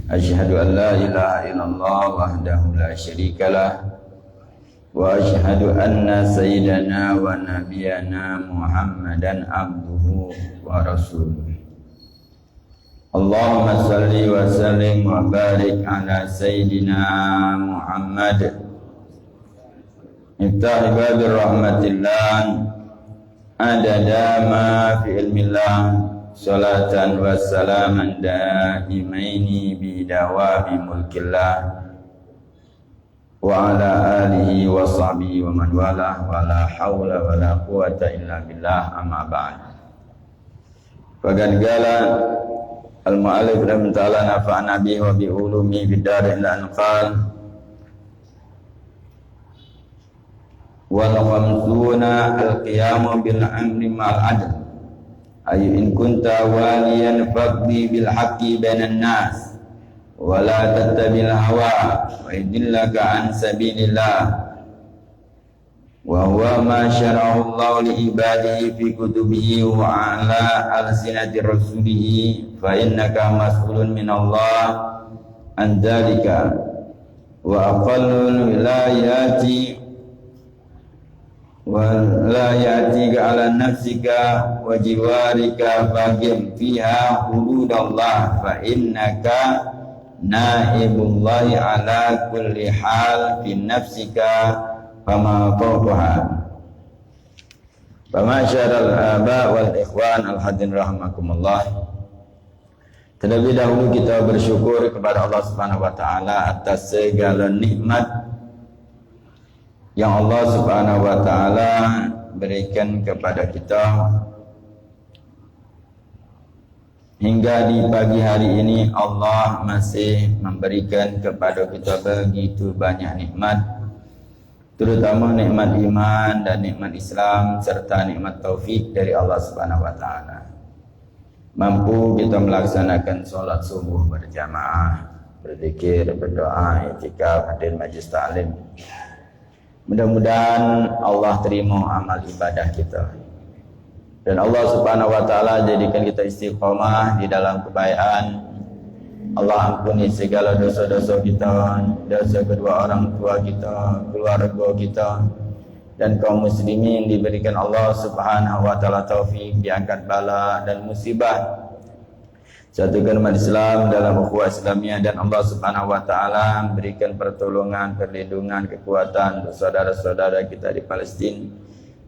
Asyhadu an la ilaha illallah wahdahu la syarikalah wa asyhadu anna sayyidana wa nabiyana Muhammadan abduhu wa rasuluh. Allahumma salli wa sallim wa barik ala sayyidina Muhammad Miftah babir rahmatillah adada ma fi ilmillah salatan wa salaman daimaini bidawami mulkillah wa ala alihi wa sahbihi wa man walah wa la hawla wa la quwata illa billah amma ba'd. Faqad qala al-mu'allif rahimahullah nafa'ana bihi wa bi ulumi bid dar ila an qala wal khamsuna al-qiyamu bil amri ma'al adl ayu in kunta waliyan faqdi bil haqqi bainan nas wa la tattabil hawa wa idillaka an sabilillah wa huwa ma syara'ahu Allah li ibadihi fi kutubihi wa ala alsinati rasulihi fa innaka mas'ulun min Allah an dzalika wa aqallul wilayati wa la yatika ala nafsika wa jiwarika faqim fiha hududallah fa innaka naibullahi ala kulli hal fi nafsika fama fawqaha. Fama syaral aba wal ikhwan al-hadin rahimakumullah. Terlebih dahulu kita bersyukur kepada Allah Subhanahu wa taala atas segala nikmat yang Allah Subhanahu wa taala berikan kepada kita hingga di pagi hari ini. Allah masih memberikan kepada kita begitu banyak nikmat, terutama nikmat iman dan nikmat Islam serta nikmat taufik dari Allah Subhanahu wa taala. Mampu kita melaksanakan solat subuh berjamaah, berzikir, berdoa, i'tikaf, hadir majlis ta'lim. Mudah-mudahan Allah terima amal ibadah kita dan Allah Subhanahu wa taala jadikan kita istiqamah di dalam kebaikan. Allah ampuni segala dosa-dosa kita, dosa kedua orang tua kita, keluarga kita, dan kaum muslimin diberikan Allah Subhanahu wa taala taufik diangkat bala dan musibah, satukan umat Islam dalam ukhuwah Islamiyah, dan Allah Subhanahu wa taala memberikan pertolongan, perlindungan, kekuatan untuk saudara-saudara kita di Palestina,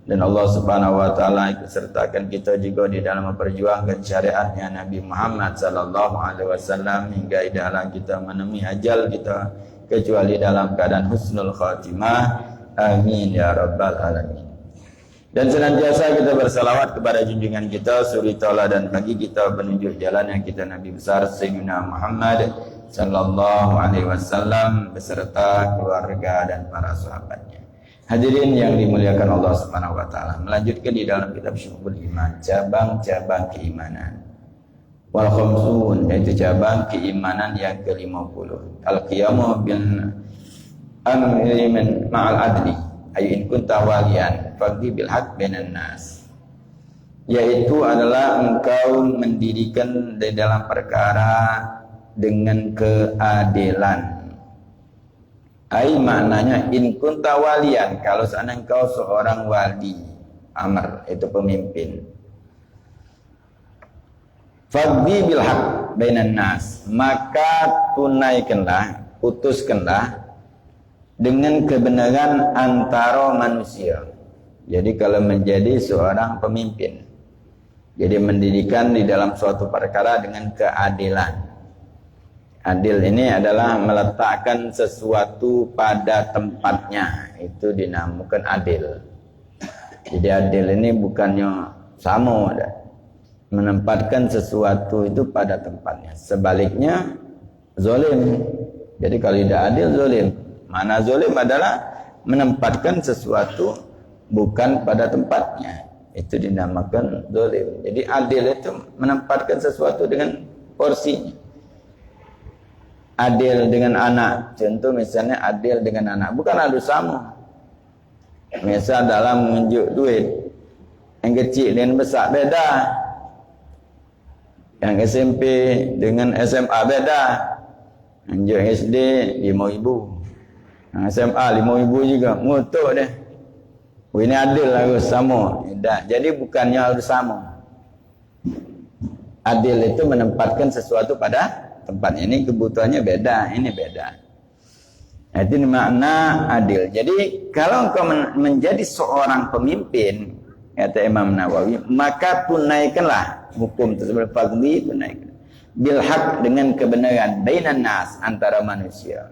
dan Allah Subhanahu wa taala sertakan kita juga di dalam memperjuangkan syariatnya Nabi Muhammad sallallahu alaihi wasallam hingga idalah kita menemui ajal kita, kecuali dalam keadaan husnul khatimah. Amin ya rabbal alamin. Dan senantiasa kita bersalawat kepada junjungan kita, suri tauladan bagi kita, penunjuk jalan yang kita Nabi besar Sayyidina Muhammad sallallahu alaihi wasallam beserta keluarga dan para sahabatnya. Hadirin yang dimuliakan Allah Subhanahu wa taala, melanjutkan di dalam kitab Syu'abul Iman, cabang-cabang keimanan. Wal khamsun, yaitu cabang keimanan yang ke-50. Al-qiyamu bil amri ma'al adli ayu in kunta waliyan faqdi bil haqq bainan nas, yaitu adalah engkau mendirikan di dalam perkara dengan keadilan. Ai maknanya in kunta waliyan, kalau seandainya engkau seorang wali amr, itu pemimpin. Faqdi bil haqq bainan nas, maka tunaikanlah, putuskanlah dengan kebenaran antara manusia. Jadi kalau menjadi seorang pemimpin, jadi mendirikan di dalam suatu perkara dengan keadilan. Adil ini adalah meletakkan sesuatu pada tempatnya, itu dinamakan adil. Jadi adil ini bukannya sama, menempatkan sesuatu itu pada tempatnya. Sebaliknya zalim. Jadi kalau tidak adil, zalim. Mana zalim adalah menempatkan sesuatu bukan pada tempatnya, itu dinamakan zalim. Jadi adil itu menempatkan sesuatu dengan porsinya. Adil dengan anak, contoh misalnya adil dengan anak, bukan adu sama. Misal dalam menunjuk duit, yang kecil dengan besar beda, yang SMP dengan SMA beda. Anjuk SD 5,000. SMA 5,000 juga. Ngutuk deh. Ini adil lah, harus sama. Tak. Jadi bukannya harus sama. Adil itu menempatkan sesuatu pada tempatnya. Ini kebutuhannya beda, ini beda. Nah, itu makna adil. Jadi kalau engkau menjadi seorang pemimpin, kata Imam Nawawi, maka tunaikanlah hukum tersebut. Fadli, tunaikan bil haq, dengan kebenaran, bainan nas, antara manusia.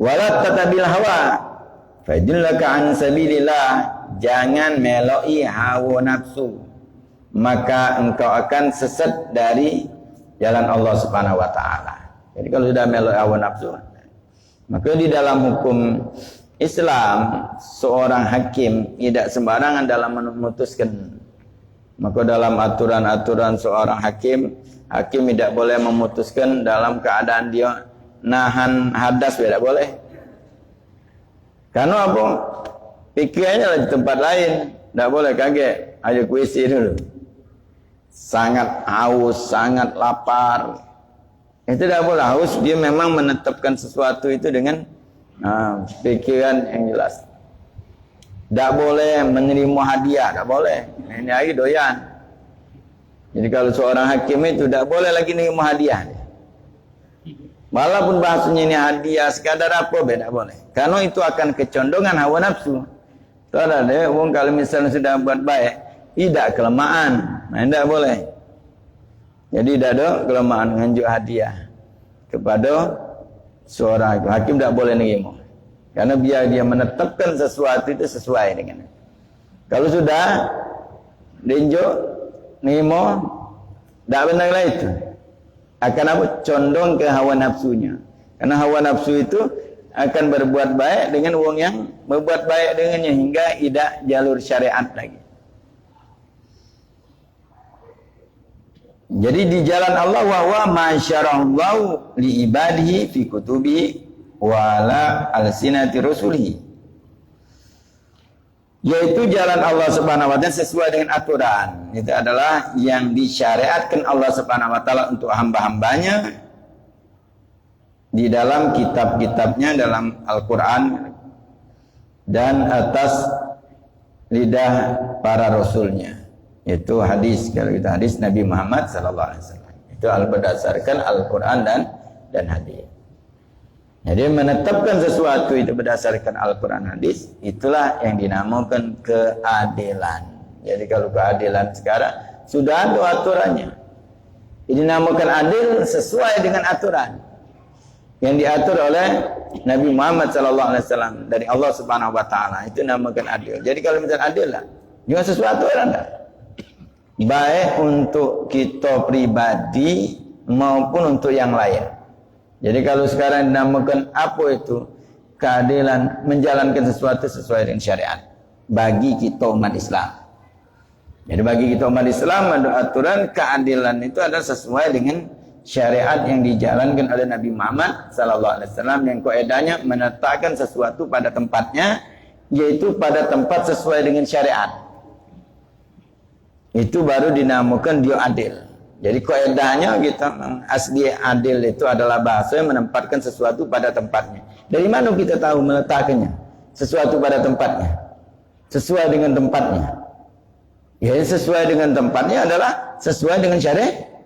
Wala tatabil hawa fadillaka an sabilillah, jangan meloi hawa nafsu, maka engkau akan sesat dari jalan Allah Subhanahu wa taala. Jadi kalau sudah meloi hawa nafsu, maka di dalam hukum Islam seorang hakim tidak sembarangan dalam memutuskan. Maka dalam aturan-aturan seorang hakim tidak boleh memutuskan dalam keadaan dia nahan hadas, tidak boleh. Karena apa? Pikirannya lah di tempat lain. Tidak boleh kaget. Ayo kuisi dulu. Sangat haus, sangat lapar. Itu tidak boleh. Haus dia memang menetapkan sesuatu itu dengan pikiran yang jelas. Tak boleh menerima hadiah, tak boleh. Ini lagi doyan. Jadi kalau seorang hakim itu tak boleh lagi menerima hadiah. Walaupun bahasanya ini hadiah sekadar apa, tak boleh. Karena itu akan kecondongan hawa nafsu. Tahu tak deh, kalau misalnya sudah buat baik, tidak kelemahan. Nah, tak boleh. Jadi tidak ada kelemahan nganjuk hadiah kepada seorang hakim. Hakim tak boleh menerima. Karena biar dia menetapkan sesuatu itu sesuai dengan. Kalau sudah diinjuk, nimo, tak benar lah itu. Akan apa? Condong ke hawa nafsunya. Karena hawa nafsu itu akan berbuat baik dengan orang yang berbuat baik dengannya hingga tidak jalur syariat lagi. Jadi di jalan Allah wa ma syarallahu li ibadihi fi kutubihi wala alsinati rusulihi, yaitu jalan Allah Subhanahu wa taala sesuai dengan aturan. Itu adalah yang disyariatkan Allah Subhanahu wa taala untuk hamba-hambanya di dalam kitab-kitabnya, dalam Al-Qur'an dan atas lidah para rasulnya. Itu hadis, kalau kita hadis Nabi Muhammad sallallahu alaihi wasallam. Itu berdasarkan Al-Qur'an dan hadis. Jadi menetapkan sesuatu itu berdasarkan Al-Quran hadis, itulah yang dinamakan keadilan. Jadi kalau keadilan sekarang sudah ada aturannya. Ini dinamakan adil sesuai dengan aturan yang diatur oleh Nabi Muhammad SAW dari Allah Subhanahu Wa Taala. Itu dinamakan adil. Jadi kalau misalnya adil lah, juga sesuatu orang dah. Baik untuk kita pribadi maupun untuk yang lain. Jadi kalau sekarang dinamakan apa itu? Keadilan, menjalankan sesuatu sesuai dengan syariat bagi kita umat Islam. Jadi bagi kita umat Islam ada aturan keadilan itu adalah sesuai dengan syariat yang dijalankan oleh Nabi Muhammad SAW, yang kaidahnya menetapkan sesuatu pada tempatnya, yaitu pada tempat sesuai dengan syariat. Itu baru dinamakan dia adil. Jadi kaidahnya kita asli adil itu adalah bahasa yang menempatkan sesuatu pada tempatnya. Dari mana kita tahu meletakkannya? Sesuatu pada tempatnya. Sesuai dengan tempatnya. Ya, sesuai dengan tempatnya adalah sesuai dengan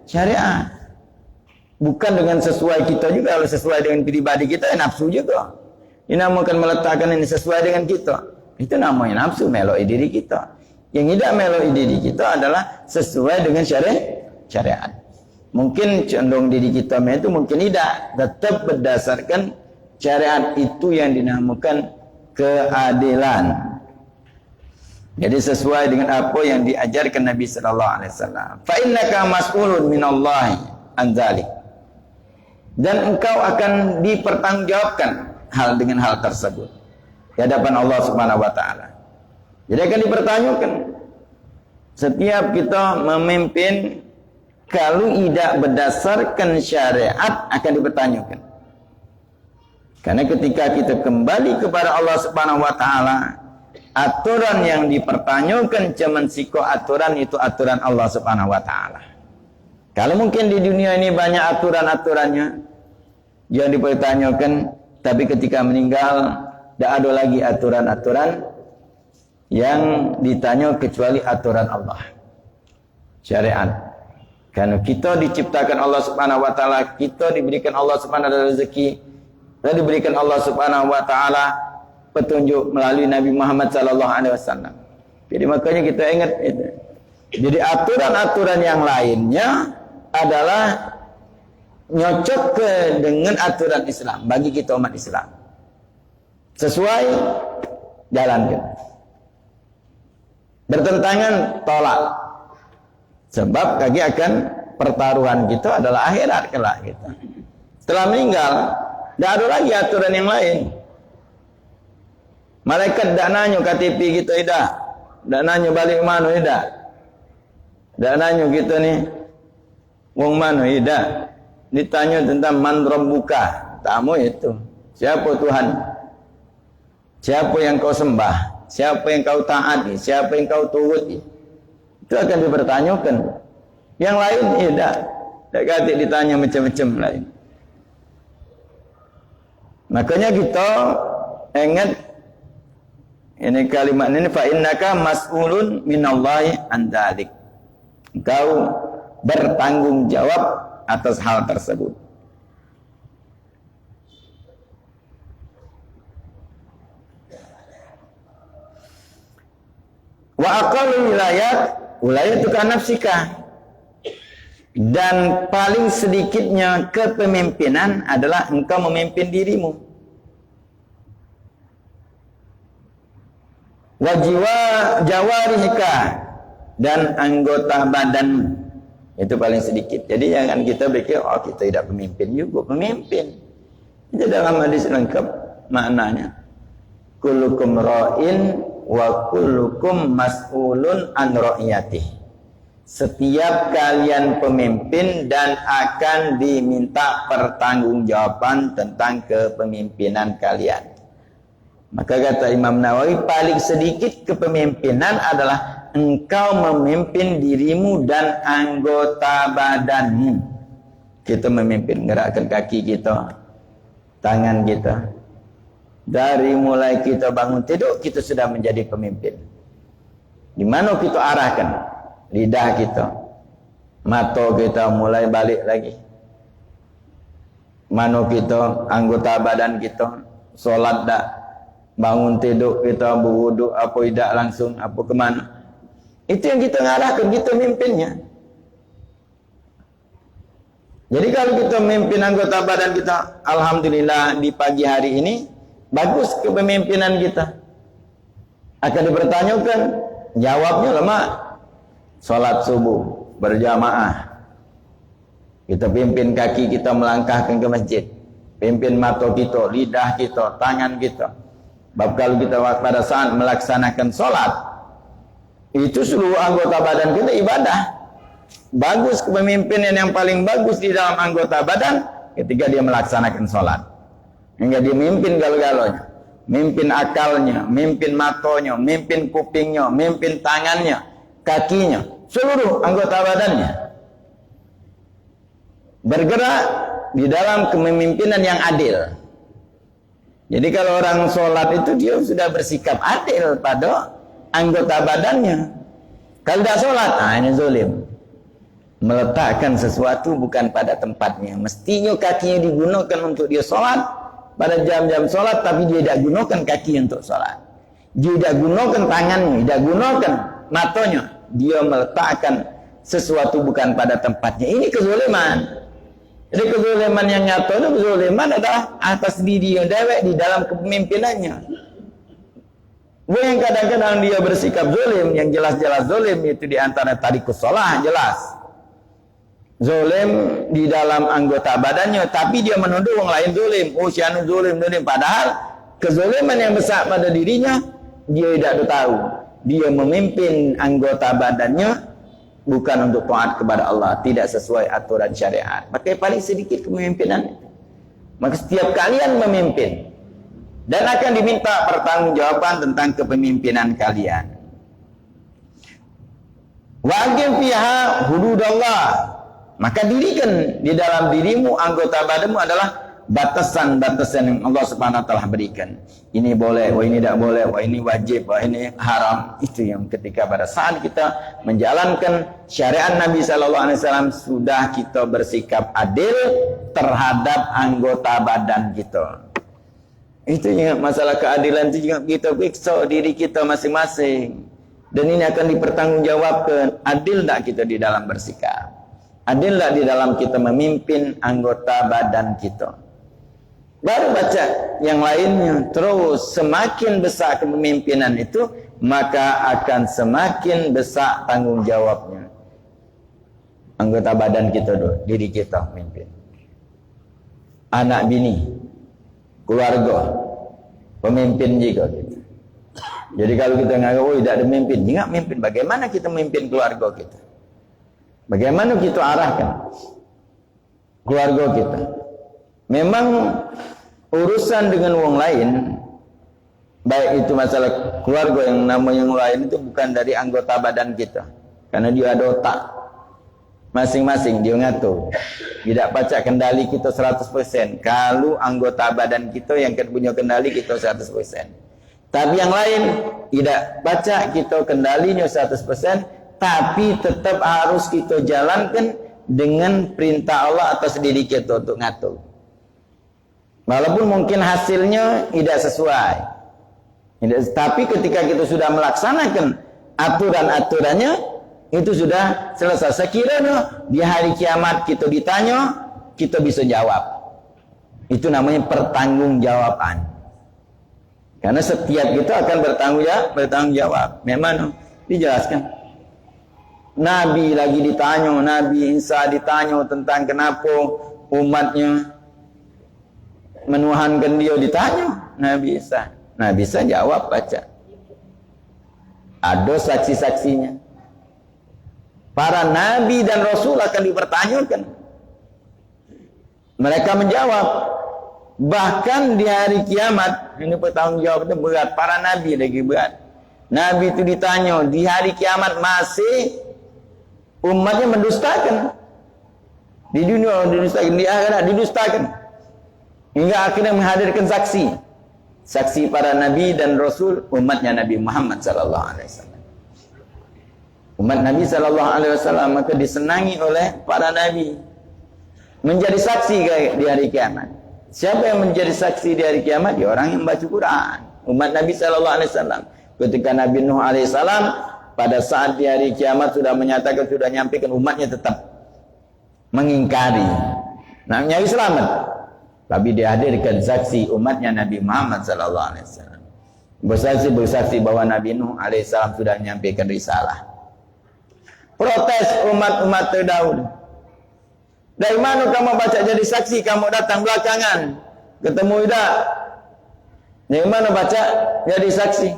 syariat. Bukan dengan sesuai kita juga. Kalau sesuai dengan pribadi kita, nafsu juga. Ini namakan meletakkan ini sesuai dengan kita. Itu namanya nafsu, meloi diri kita. Yang tidak meloi diri kita adalah sesuai dengan syariat. Mungkin condong diri kita itu mungkin tidak, tetap berdasarkan syariat, itu yang dinamakan keadilan. Jadi sesuai dengan apa yang diajarkan Nabi sallallahu alaihi wasallam. Fa innaka mas'ulun minallahi an dzalik. Dan engkau akan dipertanggungjawabkan dengan hal tersebut di hadapan Allah Subhanahu wa taala. Jadi akan dipertanyakan. Setiap kita memimpin, kalau tidak berdasarkan syariat akan dipertanyakan. Karena ketika kita kembali kepada Allah Subhanahu wa taala, aturan yang dipertanyakan cuman siko aturan itu aturan Allah Subhanahu wa taala. Kalau mungkin di dunia ini banyak aturan-aturannya yang dipertanyakan, tapi ketika meninggal tidak ada lagi aturan-aturan yang ditanya kecuali aturan Allah, syariat. Karena kita diciptakan Allah Subhanahu wa taala, kita diberikan Allah Subhanahu wa taala rezeki, dan diberikan Allah Subhanahu wa taala petunjuk melalui Nabi Muhammad sallallahu alaihi wasallam. Jadi makanya kita ingat itu. Jadi aturan-aturan yang lainnya adalah nyocok dengan aturan Islam bagi kita umat Islam. Sesuai, jalankan. Bertentangan, tolak. Sebab kaki akan pertaruhan kita adalah akhirat kelak kita. Setelah meninggal, tidak ada lagi aturan yang lain. Malaikat tidak nanya KTP kita, tidak. Tidak nanya balik mana, tidak. Tidak nanya kita ni wong mana, tidak. Ditanya tentang man rabbuka, tamu itu. Siapa Tuhan? Siapa yang kau sembah? Siapa yang kau taati? Siapa yang kau turuti? Itu akan dipertanyakan. Yang lain tidak. Tak kata ditanya macam-macam lain. Makanya kita ingat ini kalimat ini, fa innaka mas'ulun minallahi an dzalik. Engkau bertanggung jawab atas hal tersebut. Wa aqallu wilayatuka nafsika. Dan paling sedikitnya kepemimpinan adalah engkau memimpin dirimu. Wa jawarihika, dan anggota badanmu. Itu paling sedikit. Jadi jangan kita pikir, oh kita tidak pemimpin juga. Pemimpin. Itu dalam hadis lengkap maknanya. Kullukum ra'in wa kullukum mas'ulun an ra'iyatih. Setiap kalian pemimpin dan akan diminta pertanggungjawaban tentang kepemimpinan kalian. Maka kata Imam Nawawi, paling sedikit kepemimpinan adalah engkau memimpin dirimu dan anggota badanmu. Kita memimpin, gerakkan kaki kita, tangan kita. Dari mulai kita bangun tidur, kita sudah menjadi pemimpin. Di mana kita arahkan? Lidah kita, mata kita mulai balik lagi. Mana kita, anggota badan kita, solat tak, bangun tidur kita berwuduk apa tidak langsung, apa ke mana. Itu yang kita ngarahkan, kita mimpinnya. Jadi kalau kita memimpin anggota badan kita, alhamdulillah di pagi hari ini bagus kepemimpinan kita. Akan dipertanyakan, jawabnya lemah. Salat subuh berjamaah. Kita pimpin kaki kita melangkahkan ke masjid. Pimpin mata kita, lidah kita, tangan kita. Bab kalau kita pada saat melaksanakan salat, itu seluruh anggota badan kita ibadah. Bagus kepemimpinan yang paling bagus di dalam anggota badan ketika dia melaksanakan salat. Hingga dia mimpin galau-galaunya, mimpin akalnya, mimpin matanya, mimpin kupingnya, mimpin tangannya, kakinya, seluruh anggota badannya bergerak di dalam kepemimpinan yang adil. Jadi kalau orang sholat itu dia sudah bersikap adil pada anggota badannya. Kalau tidak sholat, ini zalim. Meletakkan sesuatu bukan pada tempatnya. Mestinya kakinya digunakan untuk dia sholat pada jam-jam sholat, tapi dia tidak gunakan kaki untuk sholat. Dia tidak gunakan tangannya, tidak gunakan matanya. Dia meletakkan sesuatu bukan pada tempatnya. Ini kezaliman. Jadi kezaliman yang nyata itu kezaliman adalah atas diri yang dewek di dalam kepemimpinannya. Yang kadang-kadang dia bersikap zalim, yang jelas-jelas zalim itu di antara tarikus shalah jelas. Zalim di dalam anggota badannya, tapi dia menuduh orang lain zalim. Oh, si anu zalim. Padahal kezaliman yang besar pada dirinya dia tidak tahu. Dia memimpin anggota badannya bukan untuk taat kepada Allah, tidak sesuai aturan syariat. Maka paling sedikit kepemimpinan. Maka setiap kalian memimpin dan akan diminta pertanggungjawaban tentang kepemimpinan kalian. Wa aqim fiha hududallah. Maka dirikan di dalam dirimu anggota badanmu adalah batasan-batasan yang Allah Subhanahu wa taala berikan. Ini boleh, wah ini tidak boleh, wah ini wajib, wah ini haram. Itu yang ketika pada saat kita menjalankan syariat Nabi sallallahu alaihi wasallam sudah kita bersikap adil terhadap anggota badan kita. Itu juga masalah keadilan itu juga kita periksa diri kita masing-masing. Dan ini akan dipertanggungjawabkan. Adil tak kita di dalam bersikap? Adil tak di dalam kita memimpin anggota badan kita? Baru baca yang lainnya. Terus semakin besar kepemimpinan itu, maka akan semakin besar tanggung jawabnya. Anggota badan kita dulu, diri kita memimpin. Anak bini, keluarga, pemimpin juga kita. Jadi kalau kita menganggap, oh tidak ada pemimpin, jangan memimpin. Bagaimana kita memimpin keluarga kita? Bagaimana kita arahkan keluarga kita? Memang urusan dengan orang lain, baik itu masalah keluarga yang namanya yang lain itu bukan dari anggota badan kita. Karena dia ada otak. Masing-masing dia ngatur. Tidak pacak kendali kita 100%. Kalau anggota badan kita yang punya kendali kita 100%. Tapi yang lain tidak baca kita kendalinya 100%, tapi tetap harus kita jalankan dengan perintah Allah atas diri kita untuk ngatur. Walaupun mungkin hasilnya tidak sesuai. Tapi ketika kita sudah melaksanakan aturan-aturannya, itu sudah selesai. Sekiranya di hari kiamat kita ditanya, kita bisa jawab. Itu namanya pertanggungjawaban. Karena setiap kita akan bertanggung jawab. Memang dijelaskan. Nabi lagi ditanya, Nabi Isa ditanya tentang kenapa umatnya menuhankan dia, ditanya Nabi Isa. Nabi Isa jawab, baca. Ada saksi-saksinya. Para nabi dan rasul akan dipertanyakan. Mereka menjawab. Bahkan di hari kiamat, ini pertanggungjawabannya berat. Para nabi lagi berat. Nabi itu ditanya, di hari kiamat masih umatnya mendustakan. Di dunia didustakan, di akhirat didustakan. Hingga akhirnya menghadirkan saksi. Saksi para nabi dan rasul umatnya Nabi Muhammad sallallahu alaihi wasallam. Umat Nabi sallallahu alaihi wasallam maka disenangi oleh para nabi menjadi saksi di hari kiamat. Siapa yang menjadi saksi di hari kiamat? Ya orang yang baca Quran. Umat Nabi sallallahu alaihi wasallam. Ketika Nabi Nuh alaihi salam pada saat di hari kiamat sudah menyatakan, sudah nyampaikan, umatnya tetap mengingkari. Nah, nyari selamat. Tapi dihadirkan saksi umatnya Nabi Muhammad sallallahu alaihi wasallam. Bersaksi bahwa Nabi Nuh alaihi salam sudah menyampaikan risalah. Protes umat-umat terdahulu. Dari mana kamu baca jadi saksi, kamu datang belakangan, ketemu tidak? Dari mana baca jadi saksi?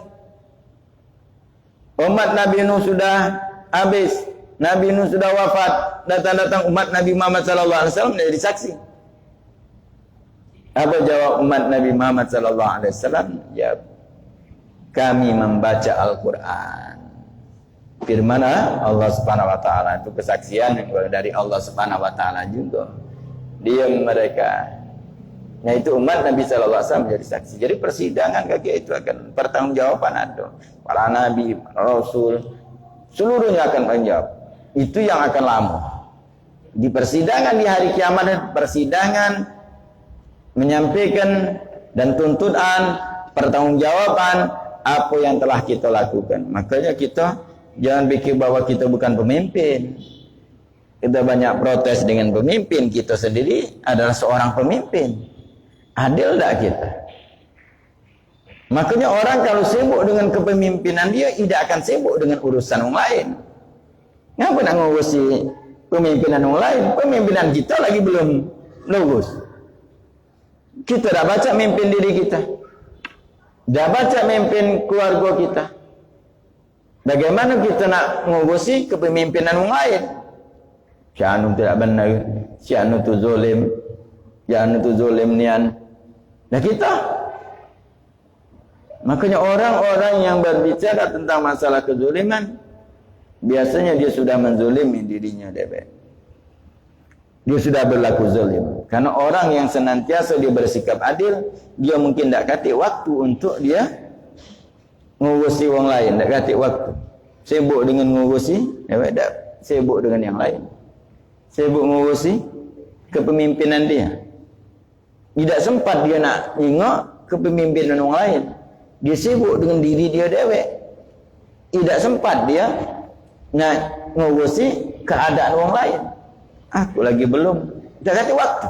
Umat Nabi Nuh sudah habis, Nabi Nuh sudah wafat, datang-datang umat Nabi Muhammad sallallahu alaihi wasallam jadi saksi. Apa jawab umat Nabi Muhammad sallallahu alaihi wasallam? Ya, kami membaca Al-Qur'an. Firman Allah Subhanahu wa taala, itu kesaksian yang dari Allah Subhanahu wa taala juga. Diam mereka. Nah, itu umat Nabi sallallahu alaihi wasallam jadi saksi. Jadi persidangan kaki itu akan pertanggungjawaban ada. Para nabi, rasul, seluruhnya akan menjawab. Itu yang akan lama. Di persidangan di hari kiamat, persidangan menyampaikan dan tuntutan pertanggungjawaban apa yang telah kita lakukan. Makanya kita jangan pikir bahwa kita bukan pemimpin. Kita banyak protes dengan pemimpin. Kita sendiri adalah seorang pemimpin. Adil tak kita? Makanya orang kalau sibuk dengan kepemimpinan, dia tidak akan sibuk dengan urusan orang lain. Ngapa nak ngurusi pemimpinan orang lain? Pemimpinan kita lagi belum lurus. Kita dah baca mimpin diri kita. Dah baca mimpin keluarga kita. Bagaimana kita nak mengurusi kepemimpinan orang lain? Si anu tidak benar, si anu tu zalim, si anu tu zalim nian. Dan kita, makanya orang-orang yang berbicara tentang masalah kezuliman, biasanya dia sudah menzulimi dirinya, dia sudah berlaku zalim. Karena orang yang senantiasa dia bersikap adil, dia mungkin tak katik waktu untuk dia ngurusi orang lain, tak katik waktu. Sibuk dengan ngurusi, tak sibuk dengan yang lain. Sibuk ngurusi kepemimpinan dia. Tidak sempat dia nak tengok kepemimpinan orang lain. Dia sibuk dengan diri dia dewek. Tidak sempat dia nak ngurusi keadaan orang lain. Aku lagi belum, tak kata waktu.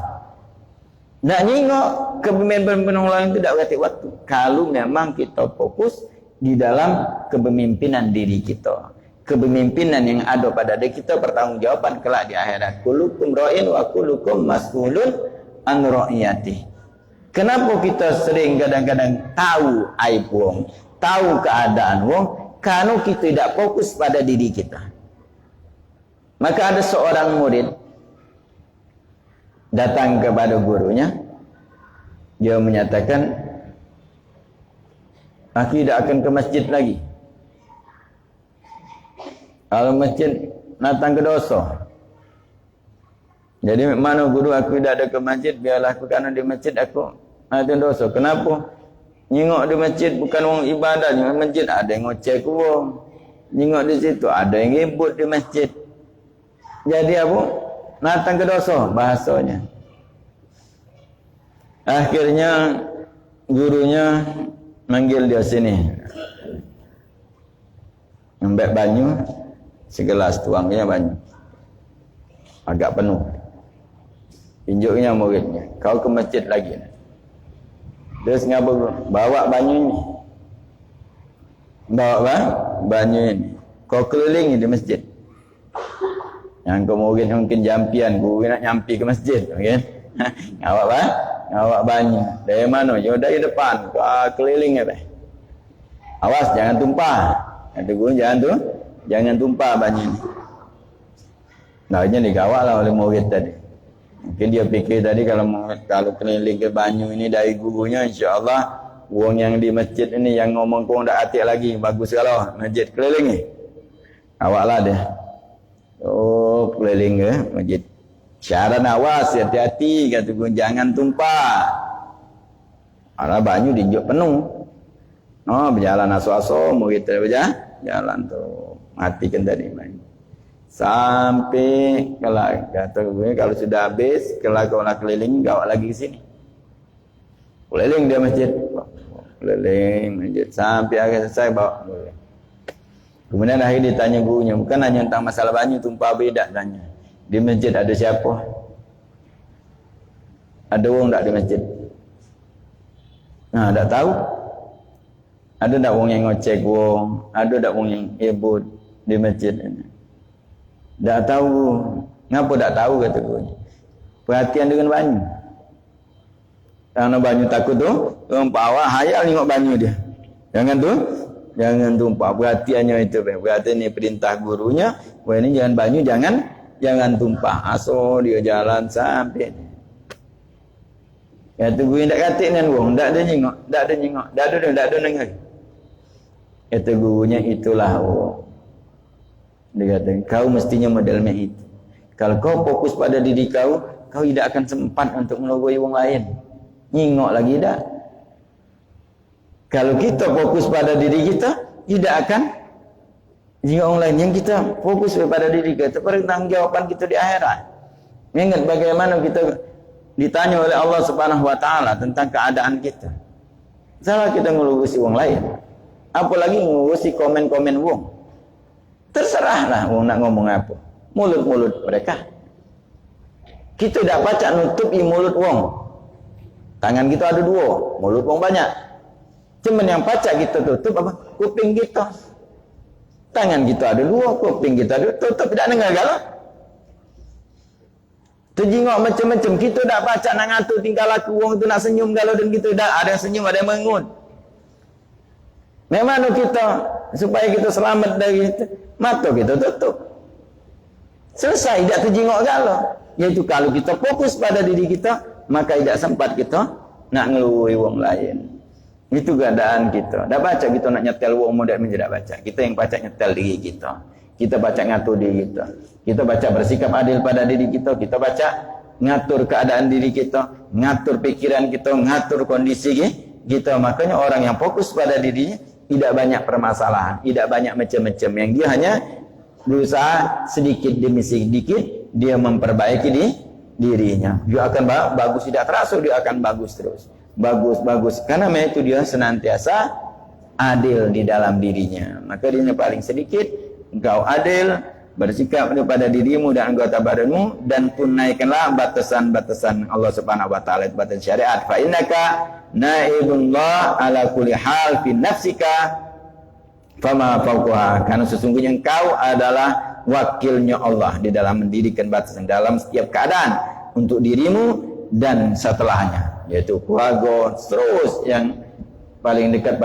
Nak tengok kepemimpinan orang lain tu tak kata waktu. Kalau memang kita fokus di dalam kepemimpinan diri kita, kepemimpinan yang ada pada diri kita, pertanggungjawaban kelak di akhirat. Kullukum ra'in wa kullukum mas'ulun an ra'iyati. Kenapa kita sering kadang-kadang tahu aib wong, tahu keadaan wong? Karena kita tidak fokus pada diri kita. Maka ada seorang murid datang kepada gurunya, dia menyatakan, aku tidak akan ke masjid lagi. Kalau masjid datang ke dosa. Jadi mana guru aku tidak ada ke masjid, biarlah aku, karena di masjid aku ada dosa. Kenapa? Nyengok di masjid bukan orang ibadah, nyengok masjid ada yang ngoceh ku wong. Nyengok di situ ada yang ribut di masjid. Jadi apa? Datang ke dosa bahasanya. Akhirnya gurunya manggil dia sini. Ambil banyu segelas, tuangnya banyu. Agak penuh. Tunjuknya muridnya, kau ke masjid lagi. Dia sengaja bawa banyu ini. Bawa banyu ini. Kau kelilingi di masjid. Yang kau mungkin jampian, guru nak nyampi ke masjid, okay? Awak banyak. Dari mana? Jauh dari depan. Kau keliling apa? Awas jangan tumpah. Kata guru jangan tumpah banyak ni. Naknya digawat lah oleh murid tadi. Mungkin dia fikir tadi kalau keliling ke banyu ini dari gurunya, insya-Allah wong yang di masjid ini yang ngomong kau tak atik lagi, bagus kalau masjid keliling ni. Awaklah dia. Oh, keliling ke masjid. Syarat awas, hati-hati, kata guru, jangan tumpah. Ala banyu dijuk penuh. Oh, berjalan aso-aso, murid berjalan tu. Matikan tadi banyu. Sampai kata gue, kalau sudah habis, kalau kau nak keliling, gawat lagi ke sini. Keliling dia masjid. Keliling masjid. Sampai akhir selesai, bawa. Kemudian akhir ditanya gurunya, bukan hanya tentang masalah banyu, tumpah beda tanya. Di masjid ada siapa? Ada orang tak di masjid? Nah, tak tahu. Ada tak orang yang ngocek wong? Ada tak orang yang hebut di masjid ini? Tak tahu. Kenapa tak tahu, kata gurunya? Perhatian dengan banyu. Karena banyu takut tu, orang awak hayal tengok banyu dia. Jangan tumpah. Perhatiannya itu. Perhatian ni perintah gurunya. Wah, ini jangan banyu, jangan tumpah. Aso dia jalan sampai. Kata guru tak katik dengan wong, tak ada nyengok, tak ada dengar. Kata gurunya, itulah wong. Dia kata, kau mestinya model itu. Kalau kau fokus pada diri kau tidak akan sempat untuk menolong orang lain. Nyengok lagi dah. Kalau kita fokus pada diri kita, tidak akan nyengok orang lain. Yang kita fokus pada diri kita, pertanggungjawaban kita di akhirat. Ingat bagaimana kita ditanya oleh Allah Subhanahu wa taala tentang keadaan kita. Salah kita ngurusi orang lain. Apalagi ngurusi komen-komen wong. Terserahlah wong nak ngomong apa. Mulut-mulut mereka. Kita tak pacak nutupi mulut wong. Tangan kita ada dua, mulut wong banyak. Cuman yang pacak kita tutup apa? Kuping kita. Tangan kita ada dua, kuping kita ada, tutup tidak dengar galau. Terjengok macam-macam. Kita tak pacak nak ngatur tingkah laku wong tu, nak senyum galau dan kita tak ada yang senyum, ada yang mengut. Memang kita supaya kita selamat dari itu, mata kita tutup. Selesai, tidak terjengok galau. Iaitu kalau kita fokus pada diri kita, maka tidak sempat kita nak ngelui wong lain. Itu keadaan kita. Tak baca kita nak nyetel wong muda menjadi baca. Kita yang baca nyetel diri kita. Kita baca ngatur diri kita. Kita baca bersikap adil pada diri kita. Kita baca ngatur keadaan diri kita, ngatur pikiran kita, ngatur kondisi kita. Makanya orang yang fokus pada dirinya tidak banyak permasalahan, tidak banyak macam-macam. Yang dia hanya berusaha sedikit demi sedikit dia memperbaiki dirinya. Dia akan bagus, tidak terasa dia akan bagus terus. Bagus. Karena itu dia senantiasa adil di dalam dirinya. Maka dia paling sedikit engkau adil, bersikap pada dirimu dan anggota badanmu, dan tunaikanlah batasan-batasan Allah Subhanahu wa taala, batasan syariat. Fa innaka naibullah ala kulli hal fi nafsika fama fawqaha. Karena sesungguhnya engkau adalah wakilnya Allah di dalam mendirikan batasan dalam setiap keadaan untuk dirimu dan setelahnya, yaitu keluarga, terus yang paling dekat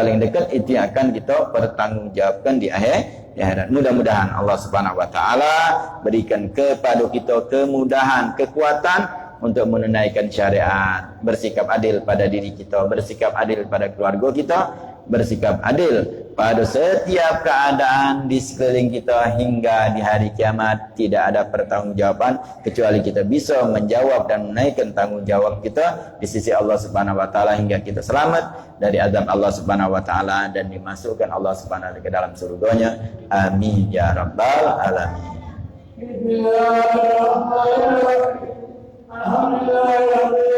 itu yang akan kita pertanggungjawabkan di akhirat. Mudah-mudahan Allah Subhanahu wa taala berikan kepada kita kemudahan, kekuatan untuk menunaikan syariat, bersikap adil pada diri kita, bersikap adil pada keluarga kita, bersikap adil pada setiap keadaan di sekeliling kita hingga di hari kiamat. Tidak ada pertanggungjawaban kecuali kita bisa menjawab dan menaikkan tanggung jawab kita di sisi Allah Subhanahu wa taala hingga kita selamat dari azab Allah Subhanahu wa taala dan dimasukkan Allah Subhanahu wa taala ke dalam surganya. Amin ya rabbal alamin. Alhamdulillah.